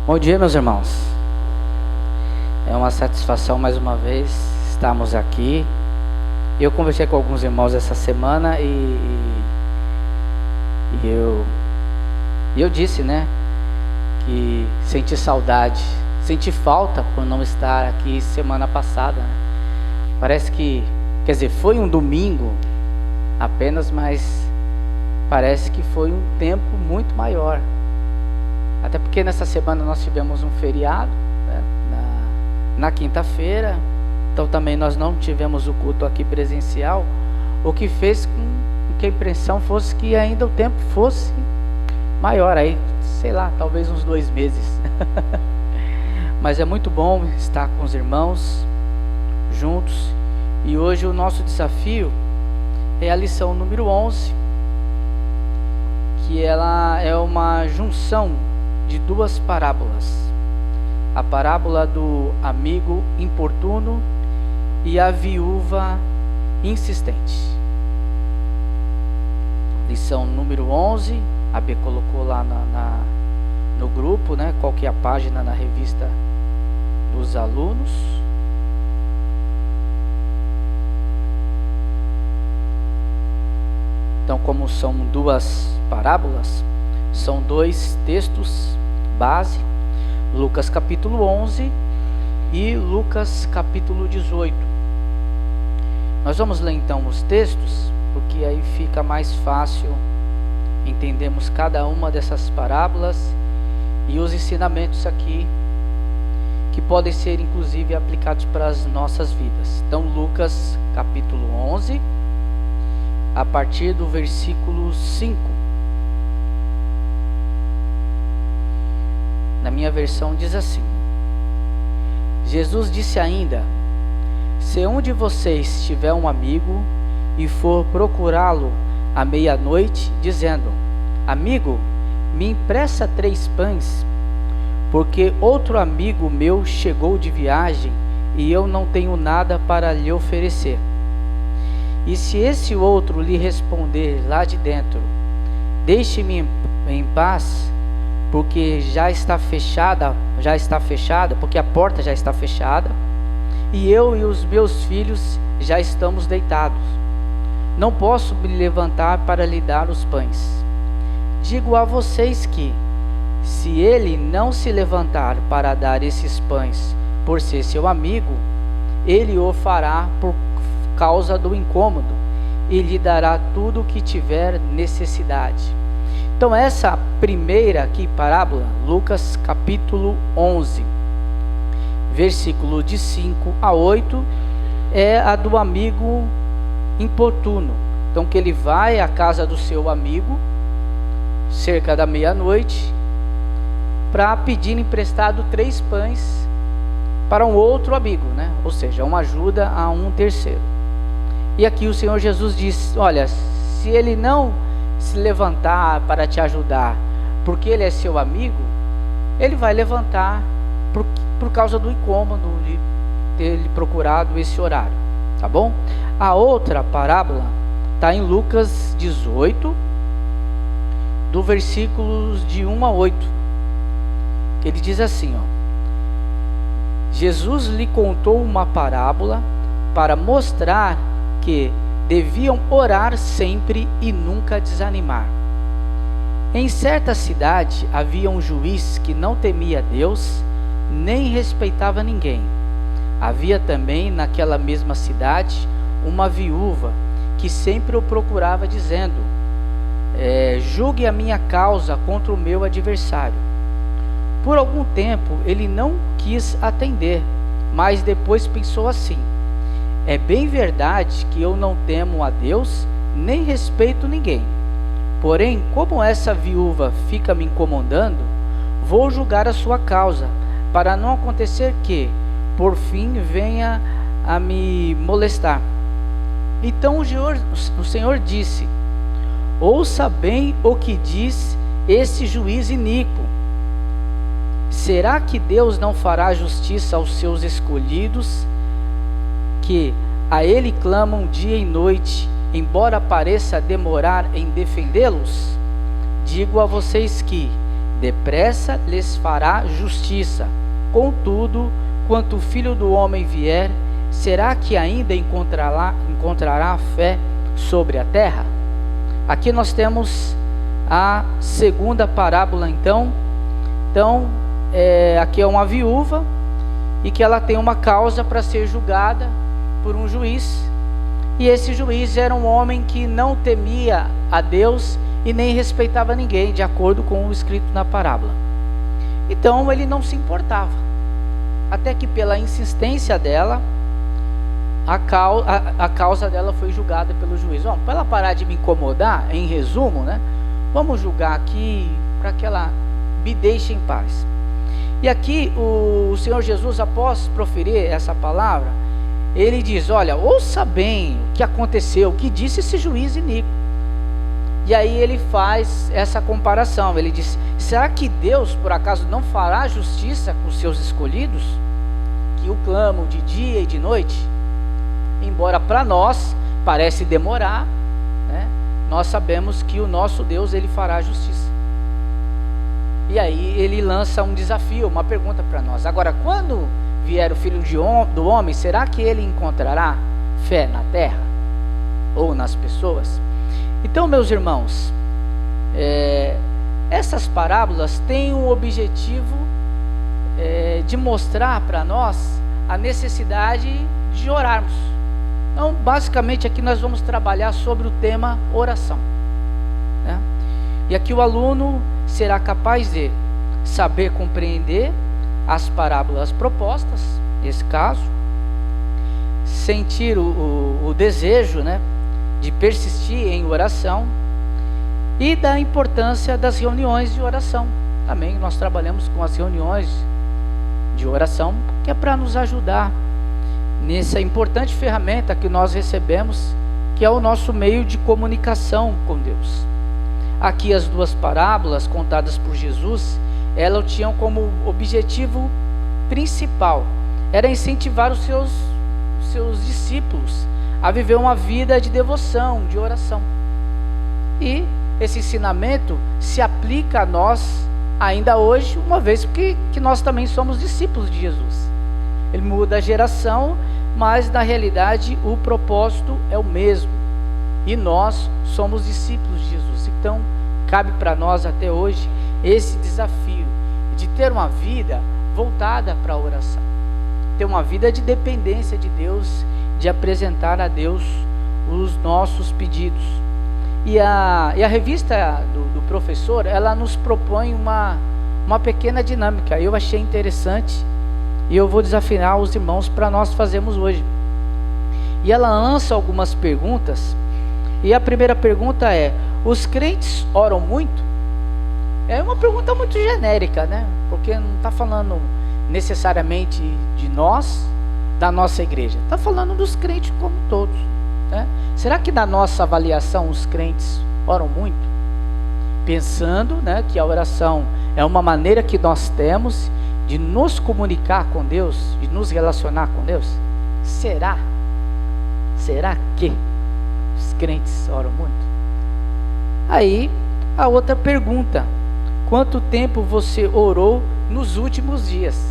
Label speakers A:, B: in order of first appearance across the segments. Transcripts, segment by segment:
A: Bom dia, meus irmãos. É uma satisfação mais uma vez estarmos aqui. Eu conversei com alguns irmãos essa semana e eu disse, né, que senti saudade, senti falta por não estar aqui semana passada, né? Parece que, quer dizer, foi um domingo apenas, mas parece que foi um tempo muito maior. Até porque nessa semana nós tivemos um feriado, né, na quinta-feira, então também nós não tivemos o culto aqui presencial, o que fez com que a impressão fosse que ainda o tempo fosse maior, aí, sei lá, talvez uns 2 meses. Mas é muito bom estar com os irmãos juntos, e hoje o nosso desafio é a lição número 11, que ela é uma junção de 2 parábolas: a parábola do amigo importuno e a viúva insistente. Lição número 11, a B colocou lá no grupo, né, qual que é a página na revista dos alunos. Então, como são 2 parábolas, são 2 textos base, Lucas capítulo 11 e Lucas capítulo 18. Nós vamos ler então os textos, porque aí fica mais fácil entendermos cada uma dessas parábolas e os ensinamentos aqui, que podem ser inclusive aplicados para as nossas vidas. Então, Lucas capítulo 11, a partir do versículo 5. Na minha versão diz assim: Jesus disse ainda: se um de vocês tiver um amigo e for procurá-lo à meia-noite, dizendo: amigo, me empresta 3 pães, porque outro amigo meu chegou de viagem e eu não tenho nada para lhe oferecer. E se esse outro lhe responder lá de dentro: deixe-me em paz, porque já está fechada, porque a porta já está fechada, e eu e os meus filhos já estamos deitados, não posso me levantar para lhe dar os pães. Digo a vocês que, se ele não se levantar para dar esses pães por ser seu amigo, ele o fará por causa do incômodo e lhe dará tudo o que tiver necessidade. Então, essa primeira aqui parábola, Lucas capítulo 11, versículo de 5 a 8, é a do amigo importuno. Então, que ele vai à casa do seu amigo, cerca da meia-noite, para pedir emprestado 3 pães para um outro amigo, né? Ou seja, uma ajuda a um terceiro. E aqui o Senhor Jesus diz: olha, se ele não se levantar para te ajudar, porque ele é seu amigo, ele vai levantar por causa do incômodo de ter lhe procurado esse horário, tá bom? A outra parábola está em Lucas 18, do versículos de 1 a 8. Ele diz assim, ó: Jesus lhe contou uma parábola para mostrar que deviam orar sempre e nunca desanimar. Em certa cidade havia um juiz que não temia Deus, nem respeitava ninguém. Havia também naquela mesma cidade uma viúva que sempre o procurava, dizendo: julgue a minha causa contra o meu adversário. Por algum tempo ele não quis atender, mas depois pensou assim: é bem verdade que eu não temo a Deus, nem respeito ninguém. Porém, como essa viúva fica me incomodando, vou julgar a sua causa, para não acontecer que, por fim, venha a me molestar. Então o Senhor disse: ouça bem o que diz esse juiz iníquo. Será que Deus não fará justiça aos seus escolhidos, que a ele clamam dia e noite, embora pareça demorar em defendê-los? Digo a vocês que, depressa lhes fará justiça. Contudo, quando o Filho do Homem vier, será que ainda encontrará fé sobre a terra? Aqui nós temos a segunda parábola, então. Aqui é uma viúva e que ela tem uma causa para ser julgada por um juiz. E esse juiz era um homem que não temia a Deus e nem respeitava ninguém, de acordo com o escrito na parábola. Então ele não se importava, até que pela insistência dela, a causa dela foi julgada pelo juiz. Para ela parar de me incomodar, em resumo, né, vamos julgar aqui para que ela me deixe em paz. E aqui o Senhor Jesus, após proferir essa palavra, ele diz: olha, ouça bem o que aconteceu, o que disse esse juiz iníquo. E aí ele faz essa comparação. Ele diz: será que Deus por acaso não fará justiça com os seus escolhidos, que o clamam de dia e de noite? Embora para nós parece demorar, né, nós sabemos que o nosso Deus, ele fará justiça. E aí ele lança um desafio, uma pergunta para nós. Agora, quando vier o Filho do Homem, será que ele encontrará fé na terra ou nas pessoas? Então, meus irmãos, essas parábolas têm o objetivo de mostrar para nós a necessidade de orarmos. Então, basicamente aqui nós vamos trabalhar sobre o tema oração, né? E aqui o aluno será capaz de saber compreender as parábolas propostas, nesse caso, sentir o desejo, né, de persistir em oração, e da importância das reuniões de oração. Também nós trabalhamos com as reuniões de oração, que é para nos ajudar nessa importante ferramenta que nós recebemos, que é o nosso meio de comunicação com Deus. Aqui as duas parábolas contadas por Jesus, elas tinham como objetivo principal, era incentivar os seus discípulos a viver uma vida de devoção, de oração. E esse ensinamento se aplica a nós ainda hoje, uma vez que nós também somos discípulos de Jesus. Ele muda a geração, mas na realidade o propósito é o mesmo. E nós somos discípulos de Jesus. Então, cabe para nós até hoje esse desafio de ter uma vida voltada para a oração. Ter uma vida de dependência de Deus, de apresentar a Deus os nossos pedidos. E a revista do professor, ela nos propõe uma pequena dinâmica. Eu achei interessante e eu vou desafiar os irmãos para nós fazermos hoje. E ela lança algumas perguntas. E a primeira pergunta é: os crentes oram muito? É uma pergunta muito genérica, né? Porque não está falando necessariamente de nós, da nossa igreja. Está falando dos crentes como todos, né? Será que na nossa avaliação os crentes oram muito? Pensando, né, que a oração é uma maneira que nós temos de nos comunicar com Deus, de nos relacionar com Deus. Será que os crentes oram muito? Aí, a outra pergunta: quanto tempo você orou nos últimos dias?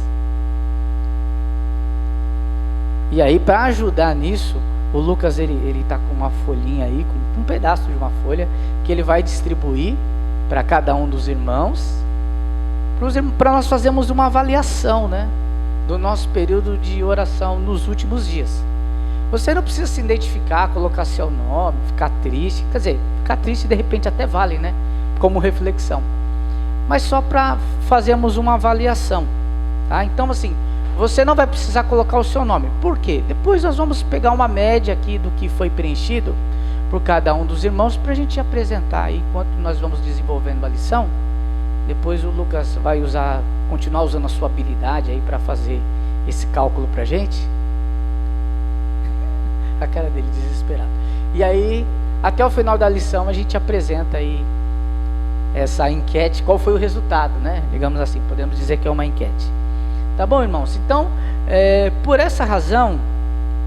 A: E aí, para ajudar nisso, o Lucas, ele está com uma folhinha aí, com um pedaço de uma folha, que ele vai distribuir para cada um dos irmãos, para nós fazermos uma avaliação, né, do nosso período de oração nos últimos dias. Você não precisa se identificar, colocar seu nome, ficar triste. Quer dizer, ficar triste de repente até vale, né, como reflexão. Mas só para fazermos uma avaliação, tá? Então, assim, você não vai precisar colocar o seu nome. Por quê? Depois nós vamos pegar uma média aqui do que foi preenchido por cada um dos irmãos para a gente apresentar aí enquanto nós vamos desenvolvendo a lição. Depois o Lucas vai continuar usando a sua habilidade aí para fazer esse cálculo para a gente. A cara dele desesperado. E aí, até o final da lição, a gente apresenta aí essa enquete, qual foi o resultado, né? Digamos assim, podemos dizer que é uma enquete. Tá bom, irmãos? Então, por essa razão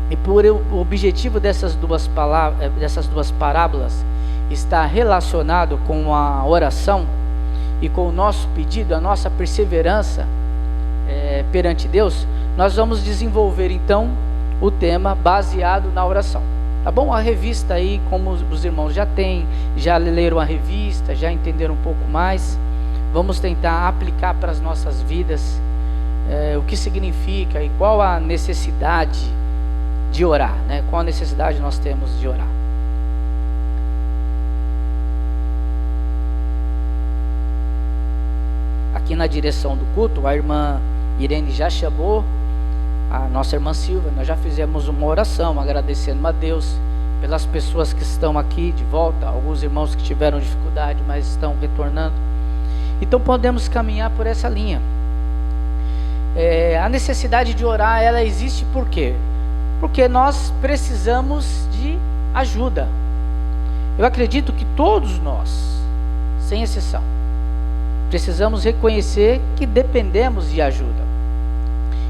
A: e por o objetivo dessas duas parábolas estar relacionado com a oração, e com o nosso pedido, a nossa perseverança perante Deus, nós vamos desenvolver então o tema baseado na oração. Tá bom? A revista aí, como os irmãos já leram a revista, já entenderam um pouco mais. Vamos tentar aplicar para as nossas vidas o que significa e qual a necessidade de orar, né? Qual a necessidade nós temos de orar. Aqui na direção do culto, a irmã Irene já chamou a nossa irmã Silvia. Nós já fizemos uma oração agradecendo a Deus pelas pessoas que estão aqui de volta, alguns irmãos que tiveram dificuldade, mas estão retornando. Então podemos caminhar por essa linha. A necessidade de orar, ela existe por quê? Porque nós precisamos de ajuda. Eu acredito que todos nós, sem exceção, precisamos reconhecer que dependemos de ajuda.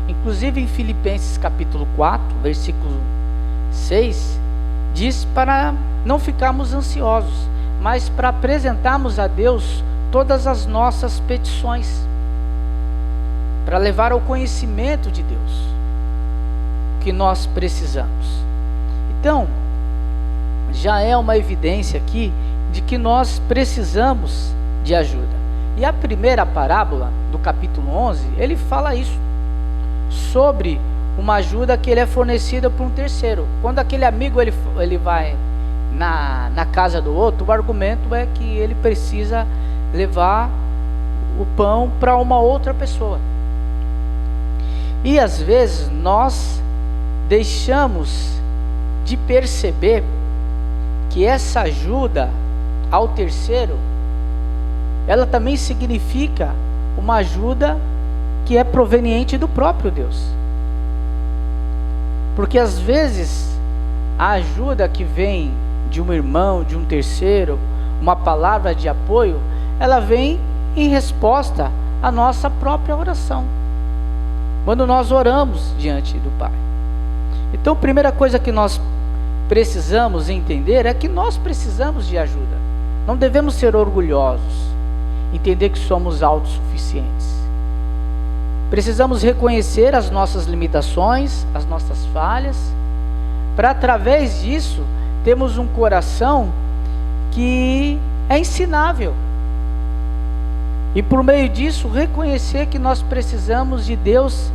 A: Inclusive em Filipenses capítulo 4, versículo 6, diz para não ficarmos ansiosos, mas para apresentarmos a Deus todas as nossas petições, para levar ao conhecimento de Deus o que nós precisamos. Então, já é uma evidência aqui de que nós precisamos de ajuda. E a primeira parábola do capítulo 11, ele fala isso, sobre uma ajuda que ele é fornecida por um terceiro. Quando aquele amigo ele vai na casa do outro, o argumento é que ele precisa levar o pão para uma outra pessoa. E às vezes nós deixamos de perceber que essa ajuda ao terceiro, ela também significa uma ajuda que é proveniente do próprio Deus. Porque às vezes a ajuda que vem de um irmão, de um terceiro, uma palavra de apoio, ela vem em resposta à nossa própria oração, quando nós oramos diante do Pai. Então a primeira coisa que nós precisamos entender é que nós precisamos de ajuda. Não devemos ser orgulhosos, entender que somos autossuficientes. Precisamos reconhecer as nossas limitações, as nossas falhas, para através disso termos um coração que é ensinável. E por meio disso reconhecer que nós precisamos de Deus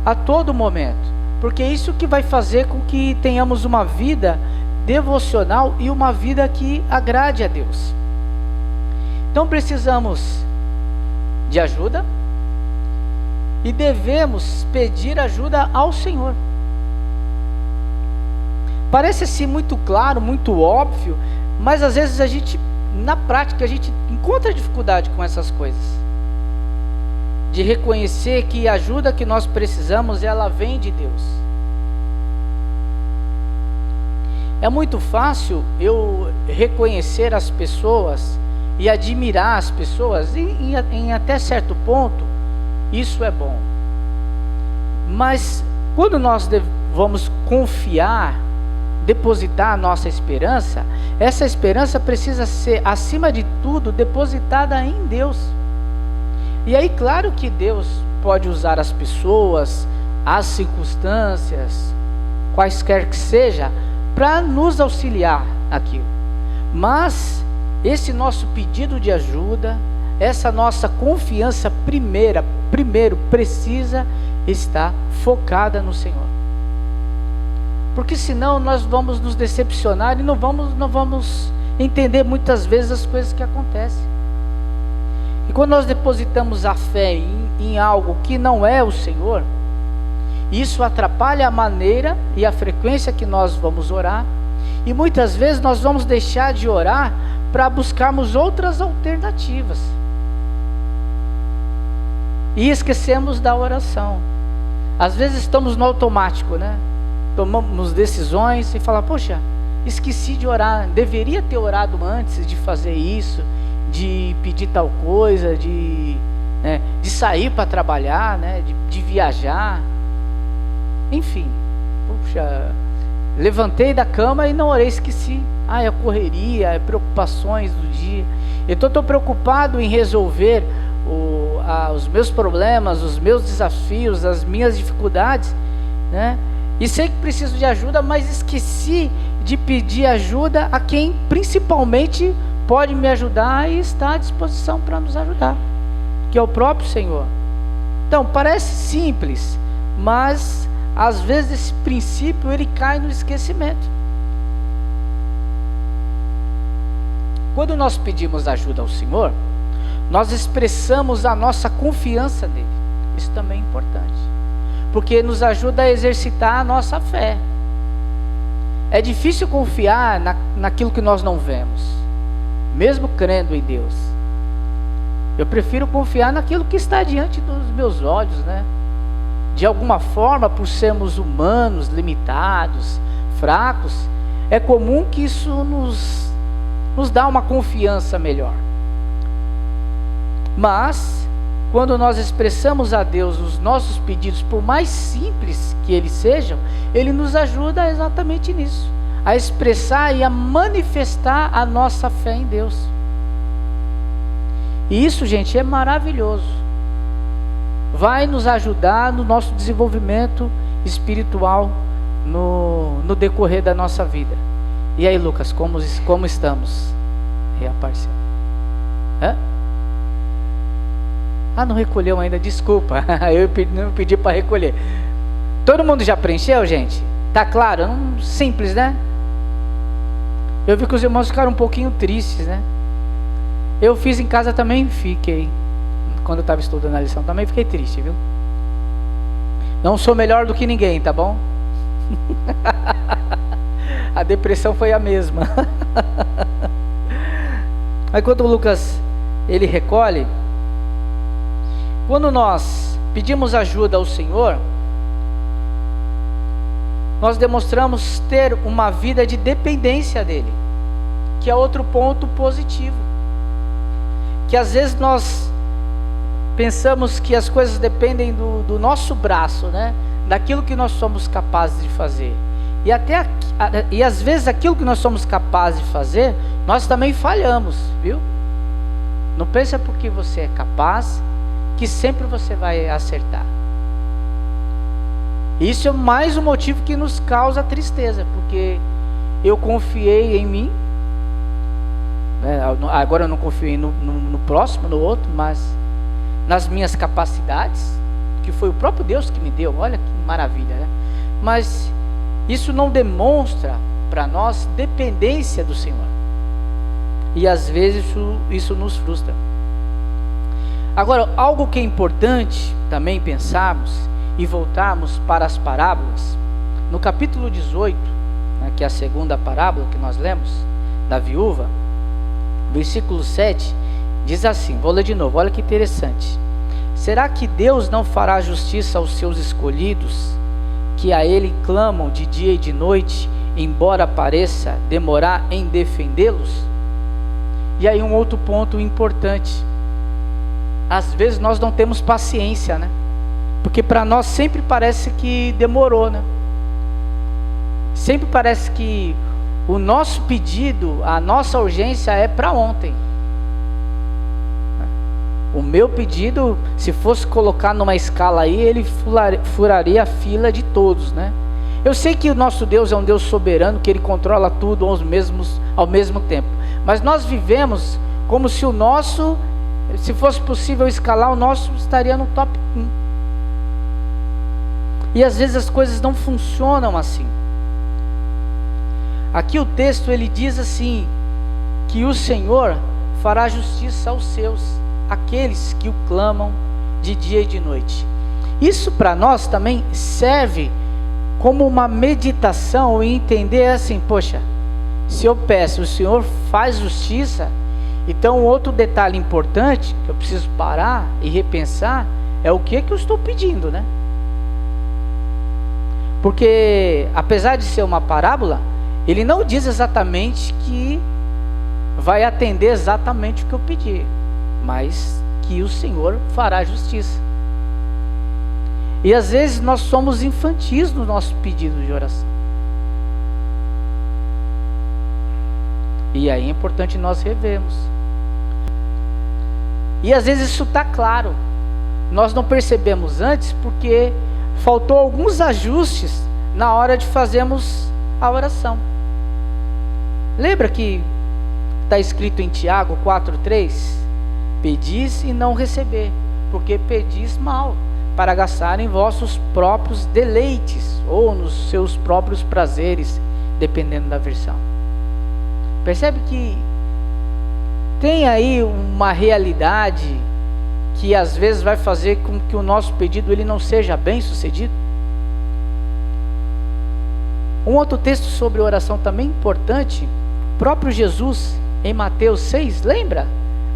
A: a todo momento. Porque é isso que vai fazer com que tenhamos uma vida devocional e uma vida que agrade a Deus. Então precisamos de ajuda e devemos pedir ajuda ao Senhor. Parece assim muito claro, muito óbvio, mas às vezes a gente, na prática, a gente encontra dificuldade com essas coisas. De reconhecer que a ajuda que nós precisamos, ela vem de Deus. É muito fácil eu reconhecer as pessoas e admirar as pessoas, em até certo ponto, isso é bom. Mas quando nós vamos confiar, depositar a nossa esperança, essa esperança precisa ser, acima de tudo, depositada em Deus. E aí, claro que Deus pode usar as pessoas, as circunstâncias, quaisquer que seja, para nos auxiliar naquilo. Mas esse nosso pedido de ajuda, essa nossa confiança primeiro precisa estar focada no Senhor. Porque senão nós vamos nos decepcionar e não vamos entender muitas vezes as coisas que acontecem. E quando nós depositamos a fé em algo que não é o Senhor, isso atrapalha a maneira e a frequência que nós vamos orar. E muitas vezes nós vamos deixar de orar para buscarmos outras alternativas. E esquecemos da oração. Às vezes estamos no automático, né? Tomamos decisões e falamos, poxa, esqueci de orar, deveria ter orado antes de fazer isso, de pedir tal coisa, de sair para trabalhar, né? de viajar. Enfim, puxa, levantei da cama e não orei, esqueci. É correria, é preocupações do dia. Então estou preocupado em resolver os meus problemas, os meus desafios, as minhas dificuldades, né? E sei que preciso de ajuda, mas esqueci de pedir ajuda a quem principalmente pode me ajudar e está à disposição para nos ajudar, que é o próprio Senhor. Então parece simples, mas às vezes esse princípio ele cai no esquecimento. Quando nós pedimos ajuda ao Senhor, nós expressamos a nossa confiança nele. Isso também é importante, porque nos ajuda a exercitar a nossa fé. É difícil confiar naquilo que nós não vemos, mesmo crendo em Deus. Eu prefiro confiar naquilo que está diante dos meus olhos, né? De alguma forma, por sermos humanos, limitados, fracos, é comum que isso nos dá uma confiança melhor. Mas, quando nós expressamos a Deus os nossos pedidos, por mais simples que eles sejam, Ele nos ajuda exatamente nisso, a expressar e a manifestar a nossa fé em Deus. E isso, gente, é maravilhoso. Vai nos ajudar no nosso desenvolvimento espiritual no decorrer da nossa vida. E aí, Lucas, como estamos? Reapareceu. Hã? Não recolheu ainda, desculpa. Eu não pedi para recolher. Todo mundo já preencheu, gente? Tá claro? Simples, né? Eu vi que os irmãos ficaram um pouquinho tristes, né? Eu fiz em casa também, fiquei. Quando eu estava estudando a lição, também fiquei triste, viu? Não sou melhor do que ninguém, tá bom? A depressão foi a mesma. Aí quando o Lucas, ele recolhe, quando nós pedimos ajuda ao Senhor, nós demonstramos ter uma vida de dependência dEle, que é outro ponto positivo. Que às vezes nós pensamos que as coisas dependem do nosso braço, né? Daquilo que nós somos capazes de fazer. E às vezes aquilo que nós somos capazes de fazer, nós também falhamos, viu? Não pensa porque você é capaz que sempre você vai acertar. Isso é mais um motivo que nos causa tristeza, porque eu confiei em mim, né? Agora eu não confio no próximo, no outro, mas nas minhas capacidades, que foi o próprio Deus que me deu. Olha que maravilha, né? Mas isso não demonstra para nós dependência do Senhor, e às vezes isso nos frustra. Agora, algo que é importante também pensarmos e voltarmos para as parábolas, no capítulo 18, né, que é a segunda parábola que nós lemos, da viúva, versículo 7, diz assim, vou ler de novo, olha que interessante. Será que Deus não fará justiça aos seus escolhidos, que a Ele clamam de dia e de noite, embora pareça demorar em defendê-los? E aí um outro ponto importante, às vezes nós não temos paciência, né? Porque para nós sempre parece que demorou, né? Sempre parece que o nosso pedido, a nossa urgência é para ontem. O meu pedido, se fosse colocar numa escala aí, ele furaria a fila de todos, né? Eu sei que o nosso Deus é um Deus soberano, que Ele controla tudo ao mesmo tempo. Mas nós vivemos como se o nosso, se fosse possível escalar, o nosso estaria no top 1. E às vezes as coisas não funcionam assim. Aqui o texto ele diz assim, que o Senhor fará justiça aos seus, aqueles que o clamam de dia e de noite. Isso para nós também serve como uma meditação e entender assim, poxa, se eu peço, o Senhor faz justiça. Então outro detalhe importante que eu preciso parar e repensar é o que eu estou pedindo, né? Porque apesar de ser uma parábola, ele não diz exatamente que vai atender exatamente o que eu pedi, mas que o Senhor fará justiça. E às vezes nós somos infantis no nosso pedido de oração. E aí é importante nós revermos. E às vezes isso está claro. Nós não percebemos antes porque faltou alguns ajustes na hora de fazermos a oração. Lembra que está escrito em Tiago 4,3? Pedis e não receber, porque pedis mal, para gastar em vossos próprios deleites, ou nos seus próprios prazeres, dependendo da versão. Percebe que tem aí uma realidade que às vezes vai fazer com que o nosso pedido ele não seja bem sucedido? Um outro texto sobre oração também importante, próprio Jesus, em Mateus 6, lembra?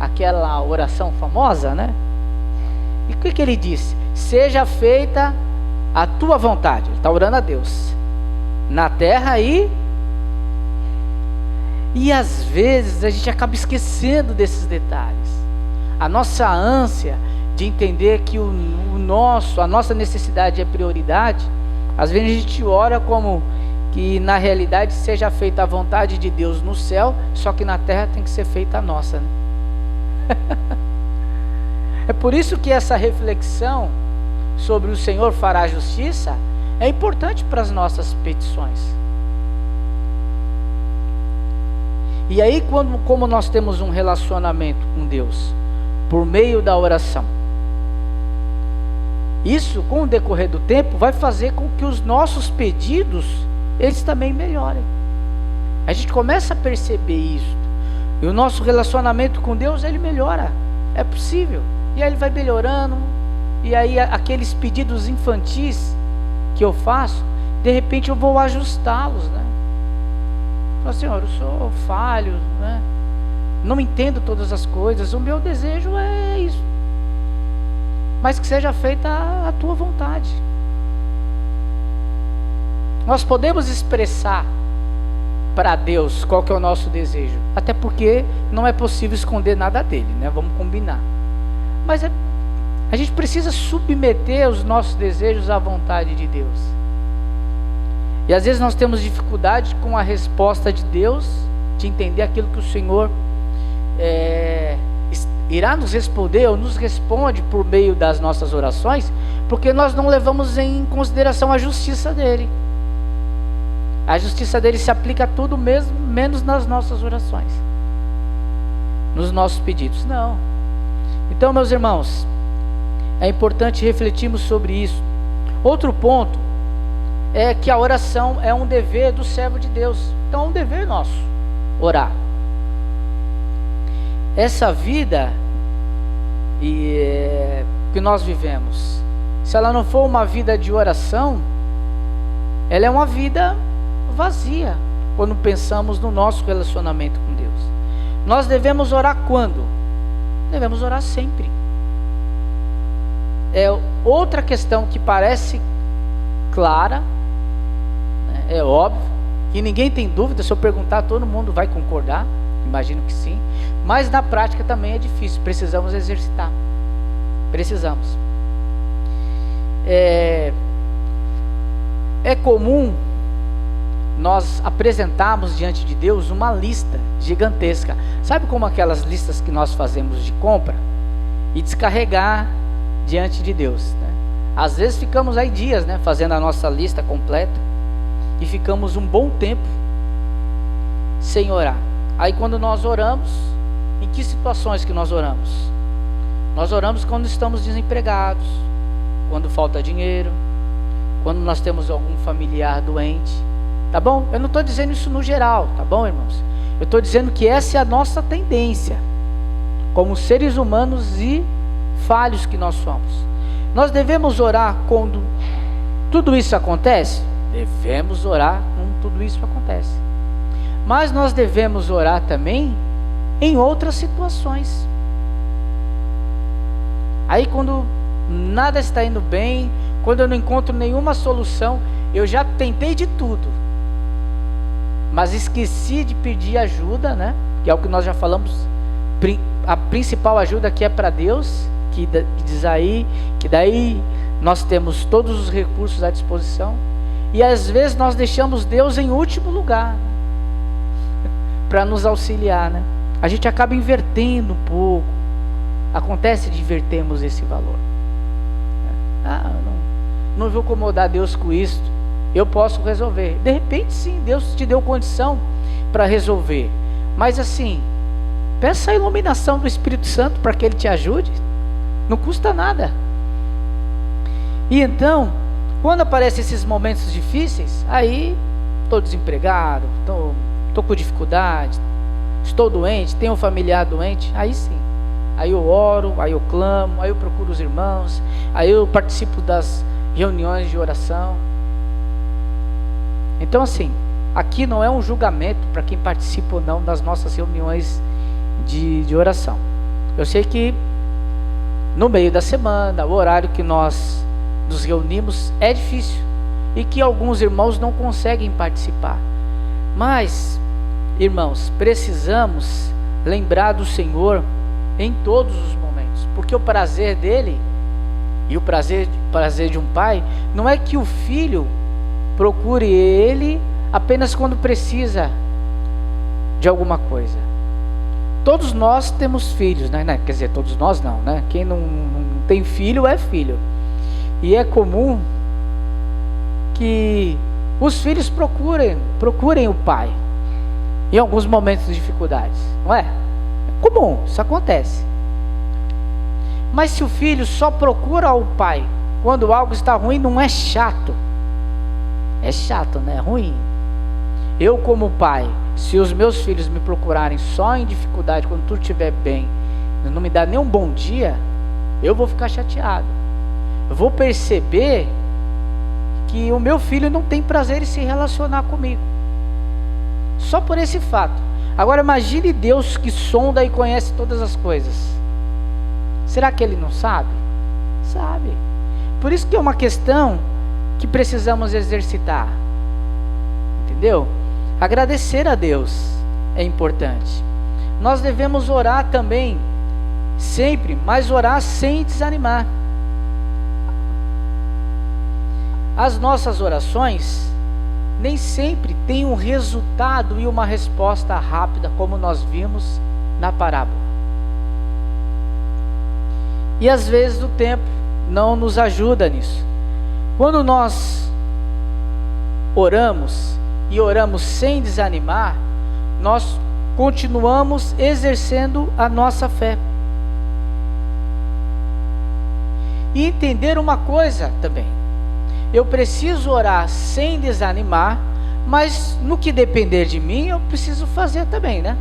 A: Aquela oração famosa, né? E o que ele disse? Seja feita a tua vontade. Ele está orando a Deus. Na terra e às vezes a gente acaba esquecendo desses detalhes. A nossa ânsia de entender que a nossa necessidade é prioridade, às vezes a gente ora como que na realidade seja feita a vontade de Deus no céu, só que na terra tem que ser feita a nossa, né? É por isso que essa reflexão sobre o Senhor fará justiça é importante para as nossas petições. E aí, como nós temos um relacionamento com Deus por meio da oração, isso, com o decorrer do tempo, vai fazer com que os nossos pedidos, eles também melhorem. A gente começa a perceber isso. E o nosso relacionamento com Deus, ele melhora. É possível. E aí ele vai melhorando. E aí aqueles pedidos infantis que eu faço, de repente eu vou ajustá-los, né? Falo, Senhor, eu sou falho, né? Não entendo todas as coisas. O meu desejo é isso. Mas que seja feita a tua vontade. Nós podemos expressar para Deus qual que é o nosso desejo, até porque não é possível esconder nada dele, né? Vamos combinar. Mas a gente precisa submeter os nossos desejos à vontade de Deus. E às vezes nós temos dificuldade com a resposta de Deus, de entender aquilo que o Senhor irá nos responder, ou nos responde por meio das nossas orações, porque nós não levamos em consideração a justiça dele. A justiça dele se aplica a tudo mesmo, menos nas nossas orações, nos nossos pedidos. Não. Então, meus irmãos, é importante refletirmos sobre isso. Outro ponto é que a oração é um dever do servo de Deus. Então é um dever nosso orar. Essa vida que nós vivemos, se ela não for uma vida de oração, ela é uma vida vazia, quando pensamos no nosso relacionamento com Deus. Nós devemos orar quando? Devemos orar sempre. É outra questão que parece clara, né? É óbvio, que ninguém tem dúvida. Se eu perguntar, todo mundo vai concordar, imagino que sim, mas na prática também é difícil. Precisamos exercitar. Precisamos. É comum nós apresentarmos diante de Deus uma lista gigantesca. Sabe como aquelas listas que nós fazemos de compra? E descarregar diante de Deus, né? Às vezes ficamos aí dias, né, fazendo a nossa lista completa, e ficamos um bom tempo sem orar. Aí quando nós oramos, em que situações que nós oramos? Nós oramos quando estamos desempregados, quando falta dinheiro, quando nós temos algum familiar doente. Tá bom? Eu não estou dizendo isso no geral, tá bom, irmãos? Eu estou dizendo que essa é a nossa tendência, como seres humanos e falhos que nós somos. Nós devemos orar quando tudo isso acontece? Devemos orar quando tudo isso acontece. Mas nós devemos orar também em outras situações. Aí quando nada está indo bem, quando eu não encontro nenhuma solução, eu já tentei de tudo, mas esqueci de pedir ajuda, né? Que é o que nós já falamos. A principal ajuda aqui é para Deus, que diz aí, que daí nós temos todos os recursos à disposição. E às vezes nós deixamos Deus em último lugar, né? Para nos auxiliar, né? A gente acaba invertendo um pouco acontece de invertermos esse valor. Não vou incomodar Deus com isso, eu posso resolver. De repente sim, Deus te deu condição para resolver, mas assim, peça a iluminação do Espírito Santo para que Ele te ajude, não custa nada. E então, quando aparecem esses momentos difíceis, aí estou desempregado, estou com dificuldade, estou doente, tenho um familiar doente, aí sim, aí eu oro, aí eu clamo, aí eu procuro os irmãos, aí eu participo das reuniões de oração. Então assim, aqui não é um julgamento para quem participa ou não das nossas reuniões de oração. Eu sei que no meio da semana, o horário que nós nos reunimos é difícil e que alguns irmãos não conseguem participar, mas irmãos, precisamos lembrar do Senhor em todos os momentos, porque o prazer dele e o prazer de um pai não é que o filho procure ele apenas quando precisa de alguma coisa. Todos nós temos filhos, né? Quer dizer, todos nós não, né? Quem não tem filho é filho. E é comum que os filhos procurem o pai em alguns momentos de dificuldades, não é? É comum, isso acontece. Mas se o filho só procura o pai quando algo está ruim, não é chato. É chato, né? É ruim. Eu como pai, se os meus filhos me procurarem só em dificuldade, quando tudo estiver bem, não me dá nem um bom dia, eu vou ficar chateado. Eu vou perceber que o meu filho não tem prazer em se relacionar comigo, só por esse fato. Agora imagine Deus que sonda e conhece todas as coisas. Será que Ele não sabe? Sabe. Por isso que é uma questão que precisamos exercitar. Entendeu? Agradecer a Deus é importante. Nós devemos orar também, sempre, mas orar sem desanimar. As nossas orações nem sempre têm um resultado e uma resposta rápida, como nós vimos na parábola. E às vezes o tempo não nos ajuda nisso. Quando nós oramos e oramos sem desanimar, nós continuamos exercendo a nossa fé. E entender uma coisa também: eu preciso orar sem desanimar, mas no que depender de mim, eu preciso fazer também, né?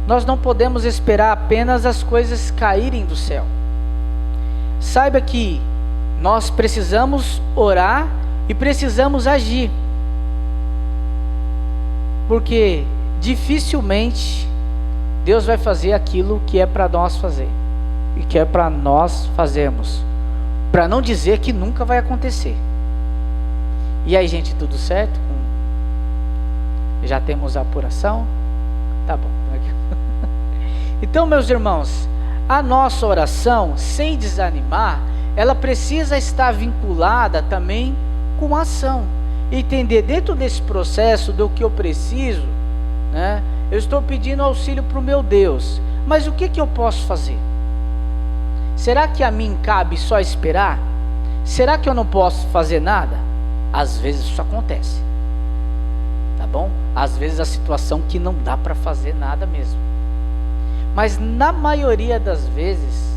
A: Nós não podemos esperar apenas as coisas caírem do céu. Saiba que nós precisamos orar e precisamos agir, porque dificilmente Deus vai fazer aquilo que é para nós fazer e que é para nós fazermos, para não dizer que nunca vai acontecer. E aí, gente, tudo certo? Já temos a apuração? Tá bom. Então, meus irmãos, a nossa oração, sem desanimar, ela precisa estar vinculada também com a ação. Entender dentro desse processo do que eu preciso, né? Eu estou pedindo auxílio para o meu Deus, mas o que eu posso fazer? Será que a mim cabe só esperar? Será que eu não posso fazer nada? Às vezes isso acontece, tá bom? Às vezes a situação que não dá para fazer nada mesmo. Mas na maioria das vezes,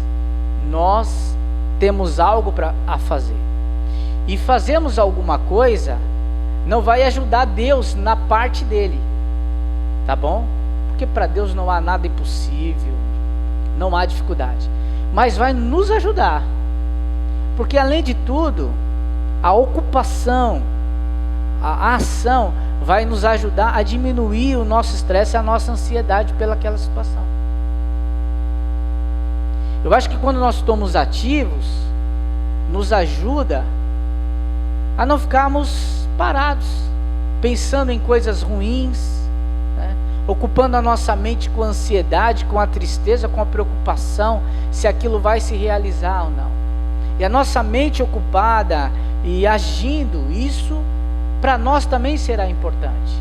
A: nós temos algo a fazer. E fazemos alguma coisa, não vai ajudar Deus na parte dele, tá bom? Porque para Deus não há nada impossível, não há dificuldade. Mas vai nos ajudar. Porque além de tudo, a ocupação, a ação, vai nos ajudar a diminuir o nosso estresse e a nossa ansiedade pelaquela situação. Eu acho que quando nós estamos ativos, nos ajuda a não ficarmos parados, pensando em coisas ruins, né? Ocupando a nossa mente com a ansiedade, com a tristeza, com a preocupação, se aquilo vai se realizar ou não. E a nossa mente ocupada e agindo, isso para nós também será importante.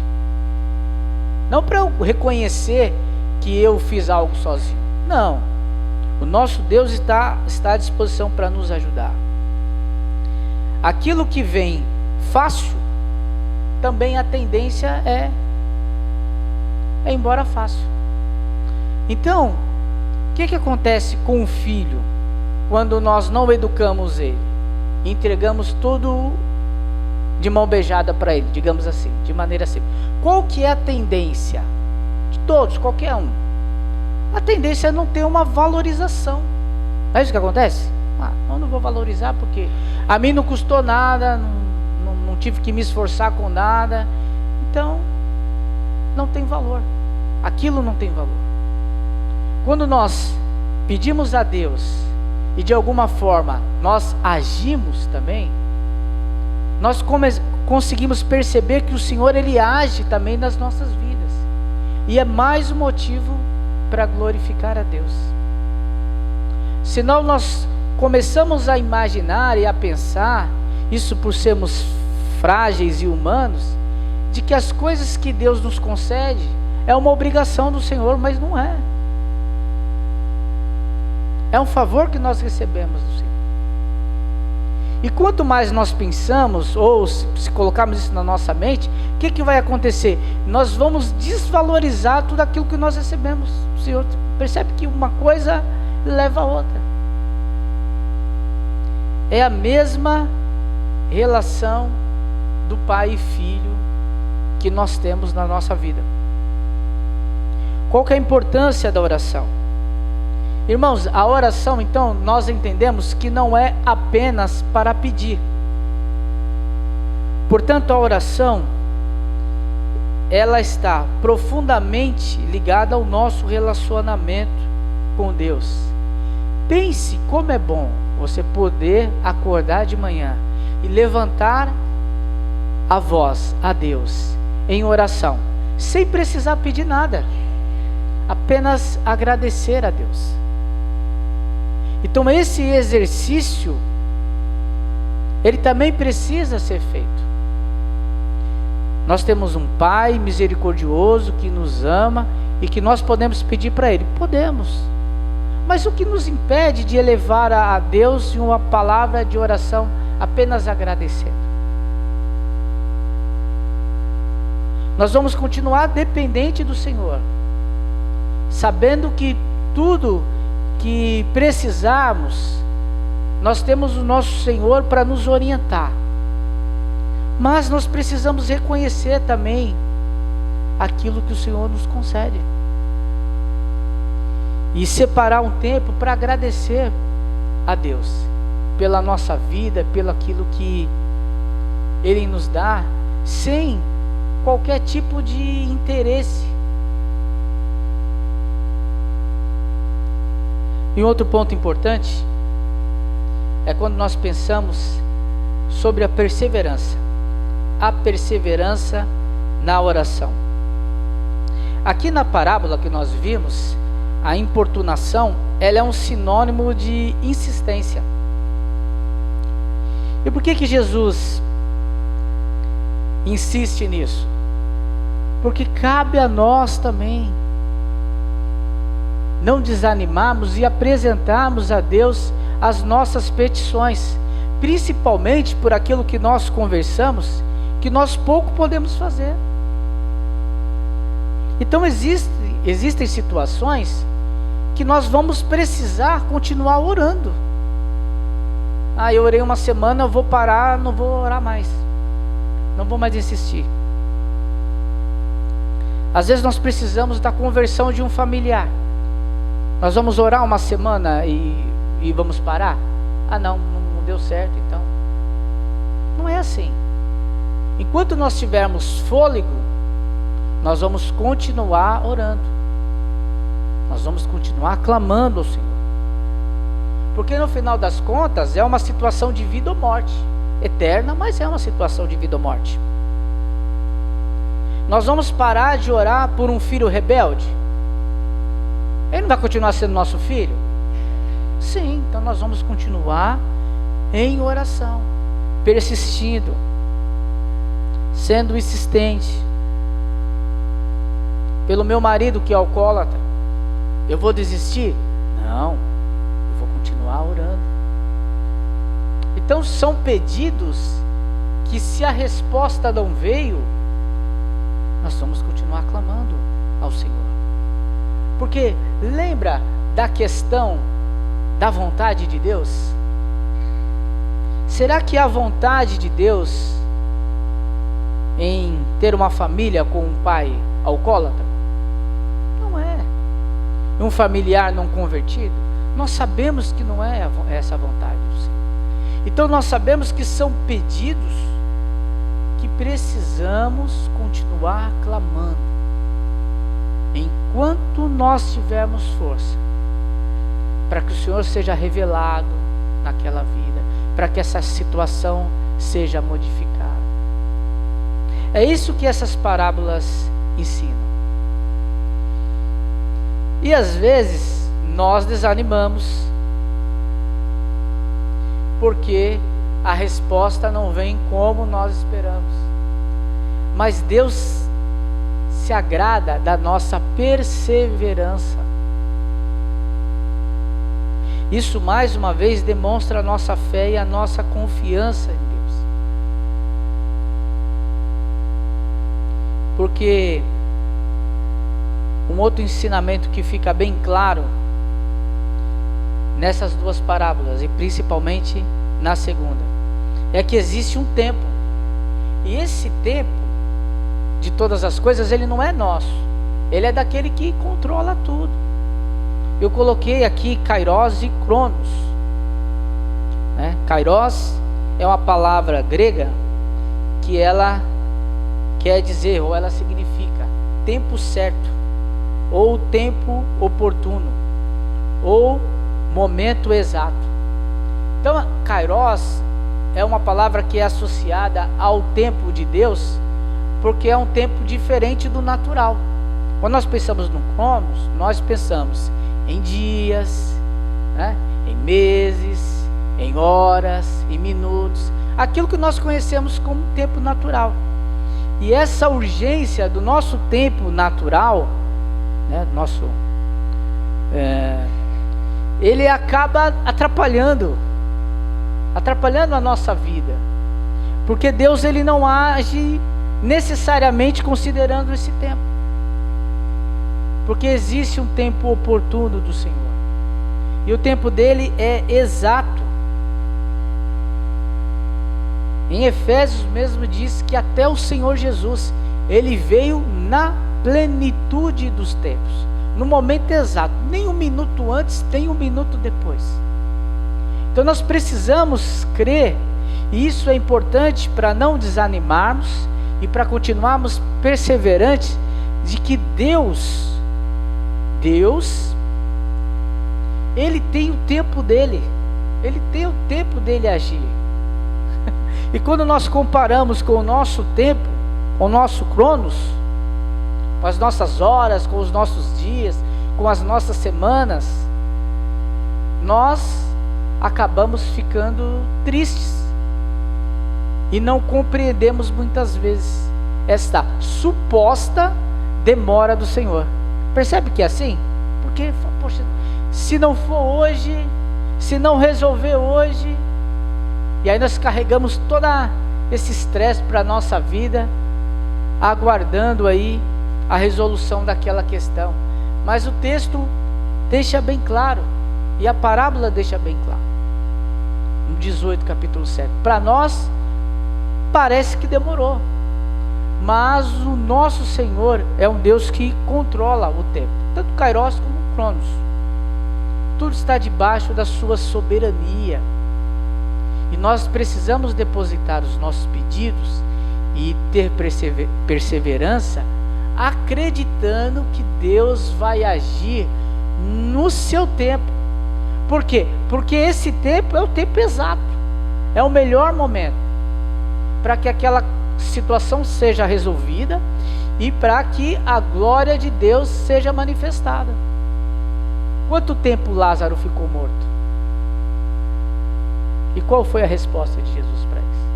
A: Não para eu reconhecer que eu fiz algo sozinho. Não. O nosso Deus está à disposição para nos ajudar. Aquilo que vem fácil, também a tendência é ir embora fácil. Então, o que acontece com o filho quando nós não educamos ele? Entregamos tudo de mão beijada para ele, digamos assim, de maneira simples. Qual que é a tendência de todos, qualquer um? A tendência é não ter uma valorização. Não é isso que acontece? Eu não vou valorizar porque a mim não custou nada, não tive que me esforçar com nada, então não tem valor. Aquilo não tem valor. Quando nós pedimos a Deus e de alguma forma nós agimos também, nós conseguimos perceber que o Senhor, Ele age também nas nossas vidas, e é mais um motivo para glorificar a Deus. Senão nós começamos a imaginar e a pensar, isso por sermos frágeis e humanos, de que as coisas que Deus nos concede é uma obrigação do Senhor, mas não é. É um favor que nós recebemos do Senhor. E quanto mais nós pensamos, ou se colocarmos isso na nossa mente, o que vai acontecer? Nós vamos desvalorizar tudo aquilo que nós recebemos. O Senhor percebe que uma coisa leva a outra. É a mesma relação do pai e filho que nós temos na nossa vida. Qual que é a importância da oração? Irmãos, a oração, então, nós entendemos que não é apenas para pedir. Portanto, a oração, ela está profundamente ligada ao nosso relacionamento com Deus. Pense como é bom você poder acordar de manhã e levantar a voz a Deus em oração, sem precisar pedir nada, apenas agradecer a Deus. Então esse exercício, ele também precisa ser feito. Nós temos um Pai misericordioso que nos ama e que nós podemos pedir para Ele. Podemos. Mas o que nos impede de elevar a Deus em uma palavra de oração apenas agradecendo? Nós vamos continuar dependente do Senhor, sabendo que tudo que precisarmos, nós temos o nosso Senhor para nos orientar. Mas nós precisamos reconhecer também aquilo que o Senhor nos concede. E separar um tempo para agradecer a Deus pela nossa vida, pelo aquilo que Ele nos dá, sem qualquer tipo de interesse. E outro ponto importante é quando nós pensamos sobre a perseverança na oração. Aqui na parábola que nós vimos, a importunação, ela é um sinônimo de insistência. E por que Jesus insiste nisso? Porque cabe a nós também não desanimarmos e apresentarmos a Deus as nossas petições, principalmente por aquilo que nós conversamos, que nós pouco podemos fazer. Então existem situações que nós vamos precisar continuar orando. Eu orei uma semana, eu vou parar, não vou orar mais, não vou mais insistir. Às vezes nós precisamos da conversão de um familiar. Nós vamos orar uma semana e vamos parar? Não deu certo, então. Não é assim. Enquanto nós tivermos fôlego, nós vamos continuar orando. Nós vamos continuar clamando ao Senhor. Porque no final das contas é uma situação de vida ou morte. Eterna, mas é uma situação de vida ou morte. Nós vamos parar de orar por um filho rebelde? Ele não vai continuar sendo nosso filho? Sim, então nós vamos continuar em oração, persistindo, sendo insistente. Pelo meu marido que é alcoólatra, Eu vou desistir? Não, eu vou continuar orando. Então são pedidos que, se a resposta não veio, nós vamos continuar clamando ao Senhor. Porque lembra da questão da vontade de Deus? Será que a vontade de Deus em ter uma família com um pai alcoólatra? Não é. Um familiar não convertido? Nós sabemos que não é essa a vontade do Senhor. Então nós sabemos que são pedidos que precisamos continuar clamando enquanto nós tivermos força, para que o Senhor seja revelado naquela vida, para que essa situação seja modificada. É isso que essas parábolas ensinam. E às vezes nós desanimamos, porque a resposta não vem como nós esperamos. Mas Deus se agrada da nossa perseverança. Isso mais uma vez demonstra a nossa fé e a nossa confiança em Deus. Porque um outro ensinamento que fica bem claro nessas duas parábolas, e principalmente na segunda, é que existe um tempo. E esse tempo de todas as coisas, ele não é nosso. Ele é daquele que controla tudo. Eu coloquei aqui Kairos e Cronos, né? Kairos é uma palavra grega que ela quer dizer, ou ela significa tempo certo, ou tempo oportuno, ou momento exato. Então, Kairos é uma palavra que é associada ao tempo de Deus, porque é um tempo diferente do natural. Quando nós pensamos no Cronos, nós pensamos em dias, né? Em meses, em horas, em minutos, aquilo que nós conhecemos como tempo natural. E essa urgência do nosso tempo natural, né? Ele acaba atrapalhando a nossa vida, porque Deus, ele não age necessariamente considerando esse tempo, porque existe um tempo oportuno do Senhor, e o tempo dele é exato. Em Efésios mesmo diz que até o Senhor Jesus, ele veio na plenitude dos tempos, no momento exato, nem um minuto antes, nem um minuto depois. Então nós precisamos crer, e isso é importante para não desanimarmos e para continuarmos perseverantes, de que Deus, ele tem o tempo dele, ele tem o tempo dele agir. E quando nós comparamos com o nosso tempo, com o nosso Cronos, com as nossas horas, com os nossos dias, com as nossas semanas, nós acabamos ficando tristes e não compreendemos muitas vezes esta suposta demora do Senhor. Percebe que é assim? Porque, poxa, se não for hoje, se não resolver hoje, e aí nós carregamos todo esse estresse para a nossa vida, aguardando aí a resolução daquela questão. Mas o texto deixa bem claro, e a parábola deixa bem claro, no 18, capítulo 7, para nós parece que demorou, mas o nosso Senhor é um Deus que controla o tempo, tanto Kairos como Cronos. Tudo está debaixo da sua soberania, e nós precisamos depositar os nossos pedidos e ter perseverança, acreditando que Deus vai agir no seu tempo. Por quê? Porque esse tempo é o tempo exato, é o melhor momento para que aquela situação seja resolvida e para que a glória de Deus seja manifestada. Quanto tempo Lázaro ficou morto? E qual foi a resposta de Jesus para isso?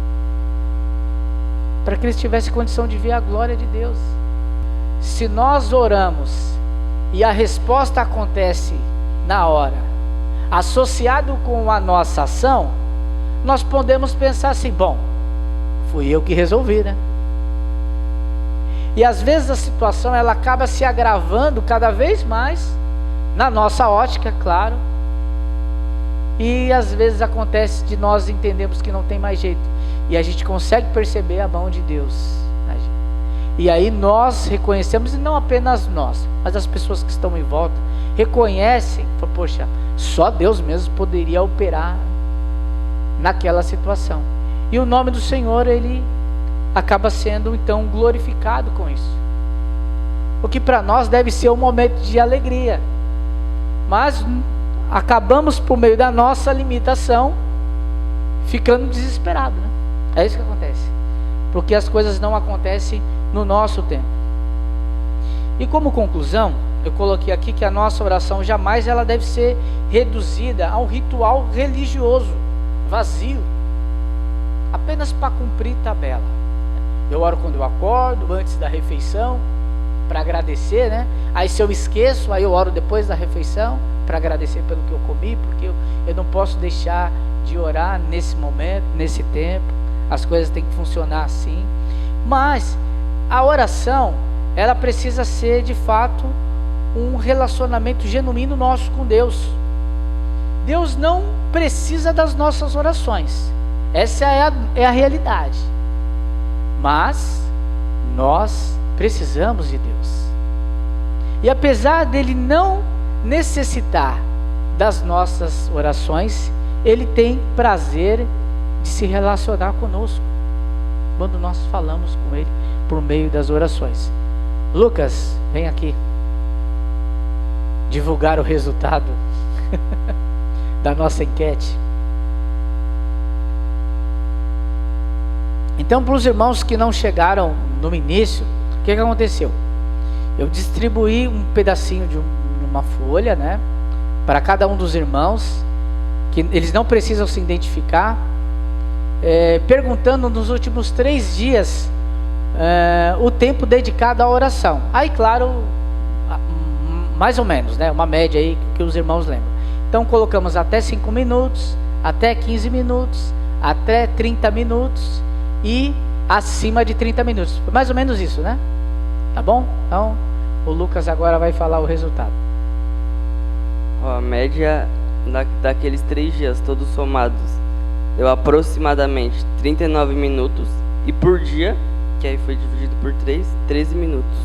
A: Para que eles tivessem condição de ver a glória de Deus. Se nós oramos e a resposta acontece na hora, associado com a nossa ação, nós podemos pensar assim: bom, fui eu que resolvi, né? E às vezes a situação ela acaba se agravando cada vez mais, na nossa ótica, claro. E às vezes acontece de nós entendermos que não tem mais jeito, e a gente consegue perceber a mão de Deus. E aí nós reconhecemos, e não apenas nós, mas as pessoas que estão em volta reconhecem, poxa, só Deus mesmo poderia operar naquela situação. E o nome do Senhor, ele acaba sendo então glorificado com isso. O que para nós deve ser um momento de alegria, mas acabamos, por meio da nossa limitação, ficando desesperados, né? É isso que acontece, porque as coisas não acontecem no nosso tempo. E como conclusão, eu coloquei aqui que a nossa oração jamais ela deve ser reduzida a um ritual religioso vazio, apenas para cumprir tabela. Eu oro quando eu acordo, antes da refeição, para agradecer, né? Aí se eu esqueço, aí eu oro depois da refeição, para agradecer pelo que eu comi, porque eu não posso deixar de orar nesse momento, nesse tempo. As coisas têm que funcionar assim. Mas a oração, ela precisa ser de fato um relacionamento genuíno nosso com Deus. Deus não precisa das nossas orações, essa é a realidade. Mas nós precisamos de Deus. E apesar dele não necessitar das nossas orações, ele tem prazer de se relacionar conosco quando nós falamos com ele por meio das orações. Lucas, vem aqui divulgar o resultado da nossa enquete. Então, para os irmãos que não chegaram no início, o que aconteceu? Eu distribuí um pedacinho de uma folha, né, para cada um dos irmãos, que eles não precisam se identificar, perguntando nos últimos 3 dias o tempo dedicado à oração. Aí, claro, mais ou menos, né, uma média aí que os irmãos lembram. Então, colocamos até 5 minutos, até 15 minutos, até 30 minutos e acima de 30 minutos. Mais ou menos isso, né? Tá bom? Então, o Lucas agora vai falar o resultado.
B: A média daqueles 3 dias, todos somados, deu aproximadamente 39 minutos. E por dia, que aí foi dividido por 3, 13 minutos.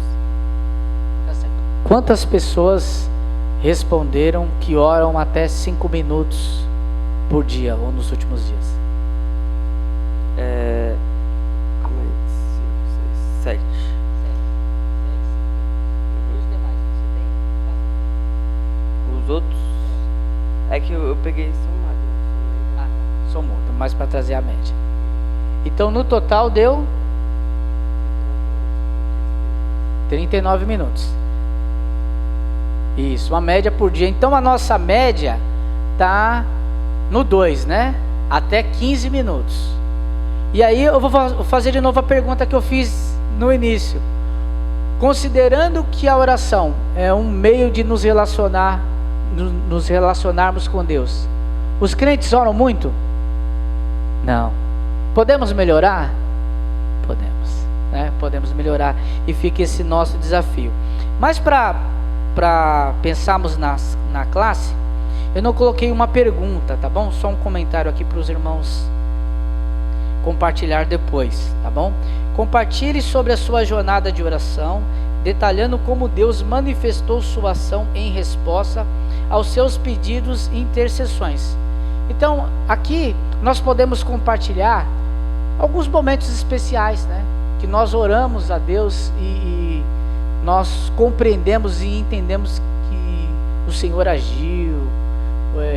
A: Quantas pessoas responderam que oram até 5 minutos por dia, ou nos últimos dias?
B: 7. Os outros? É que eu peguei somado.
A: Somou, mais para trazer a média. Então no total deu 39 minutos. Isso, uma média por dia. Então a nossa média tá no 2, né? Até 15 minutos. E aí eu vou fazer de novo a pergunta que eu fiz no início. Considerando que a oração é um meio de nos relacionarmos com Deus, os crentes oram muito? Não. Podemos melhorar? Podemos, né? Podemos melhorar. E fica esse nosso desafio. Mas para pensarmos na classe, eu não coloquei uma pergunta, tá bom? Só um comentário aqui para os irmãos compartilhar depois, tá bom? Compartilhe sobre a sua jornada de oração, detalhando como Deus manifestou sua ação em resposta aos seus pedidos e intercessões. Então, aqui nós podemos compartilhar alguns momentos especiais, né? Que nós oramos a Deus e nós compreendemos e entendemos que o Senhor agiu,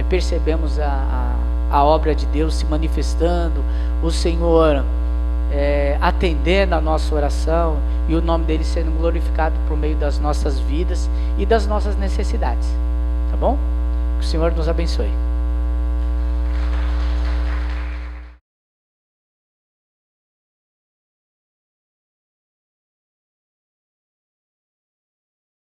A: percebemos a obra de Deus se manifestando, o Senhor atendendo a nossa oração e o nome dele sendo glorificado por meio das nossas vidas e das nossas necessidades, tá bom? Que o Senhor nos abençoe.